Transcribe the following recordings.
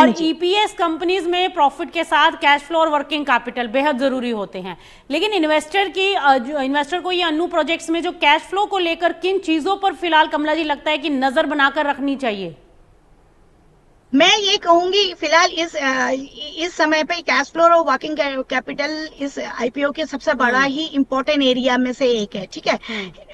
और EPS companies में profit के साथ कैश फ्लो और वर्किंग कैपिटल बेहद जरूरी होते हैं, लेकिन इन्वेस्टर को ये अन्नू प्रोजेक्ट्स में जो कैश फ्लो को लेकर किन चीजों पर फिलहाल कमला जी लगता है कि नजर बनाकर रखनी चाहिए? मैं ये कहूंगी फिलहाल इस समय पे कैश फ्लो और वर्किंग कैपिटल इस आईपीओ के सबसे बड़ा ही इंपॉर्टेंट एरिया में से एक है। ठीक है,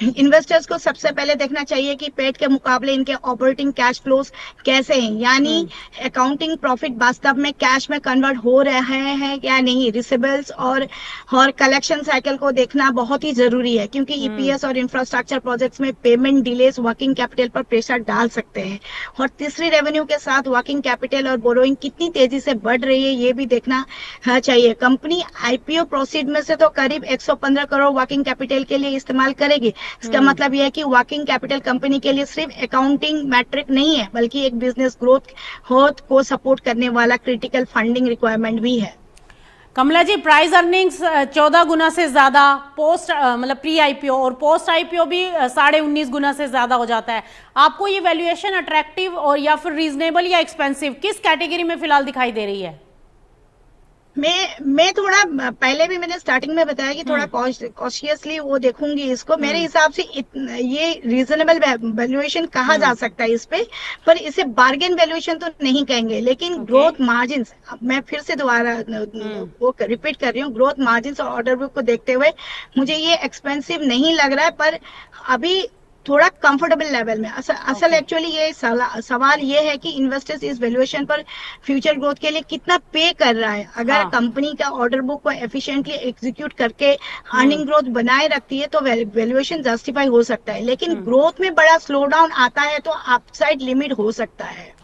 इन्वेस्टर्स को सबसे पहले देखना चाहिए कि पेट के मुकाबले इनके ऑपरेटिंग कैश फ्लोज कैसे हैं, यानी अकाउंटिंग प्रॉफिट वास्तव में कैश में कन्वर्ट हो रहे हैं या नहीं। रिसीवेबल्स और कलेक्शन साइकिल को देखना बहुत ही जरूरी है, क्योंकि ईपीएस और इंफ्रास्ट्रक्चर प्रोजेक्ट्स में पेमेंट डिलेस वर्किंग कैपिटल पर प्रेशर डाल सकते हैं। और तीसरी, रेवेन्यू के साथ वर्किंग कैपिटल और बोरोइंग कितनी तेजी से बढ़ रही है ये भी देखना चाहिए। कंपनी आईपीओ प्रोसीड में से तो करीब 115 करोड़ वर्किंग कैपिटल के लिए इस्तेमाल करेगी। इसका मतलब यह है कि वर्किंग कैपिटल कंपनी के लिए सिर्फ अकाउंटिंग मैट्रिक नहीं है, बल्कि एक बिजनेस ग्रोथ को सपोर्ट करने वाला क्रिटिकल फंडिंग रिक्वायरमेंट भी है। कमला जी, प्राइस अर्निंग्स 14 गुना से ज्यादा पोस्ट मतलब प्री आईपीओ और पोस्ट आईपीओ भी 19.5 गुना से ज्यादा हो जाता है। आपको ये वैल्यूएशन अट्रैक्टिव और या फिर रीजनेबल या एक्सपेंसिव किस कैटेगरी में फिलहाल दिखाई दे रही है? मैं थोड़ा पहले भी मैंने स्टार्टिंग में बताया कि थोड़ा कॉशियसली वो देखूंगी इसको। मेरे हिसाब से ये रीजनेबल वैल्यूएशन कहा जा सकता है इस पे, पर इसे बार्गेन वैल्यूएशन तो नहीं कहेंगे। लेकिन ग्रोथ मार्जिन्स, मैं फिर से दोबारा वो रिपीट कर रही हूँ, ग्रोथ मार्जिन्स और ऑर्डर बुक को देखते हुए मुझे ये एक्सपेंसिव नहीं लग रहा है, पर अभी थोड़ा कंफर्टेबल लेवल में। असल एक्चुअली ये सवाल ये है कि इन्वेस्टर्स इस वैल्यूएशन पर फ्यूचर ग्रोथ के लिए कितना पे कर रहा है। अगर कंपनी का ऑर्डर बुक को एफिशिएंटली एग्जीक्यूट करके अर्निंग ग्रोथ बनाए रखती है तो वैल्यूएशन जस्टिफाई हो सकता है, लेकिन ग्रोथ में बड़ा स्लो डाउन आता है तो अपसाइड लिमिट हो सकता है।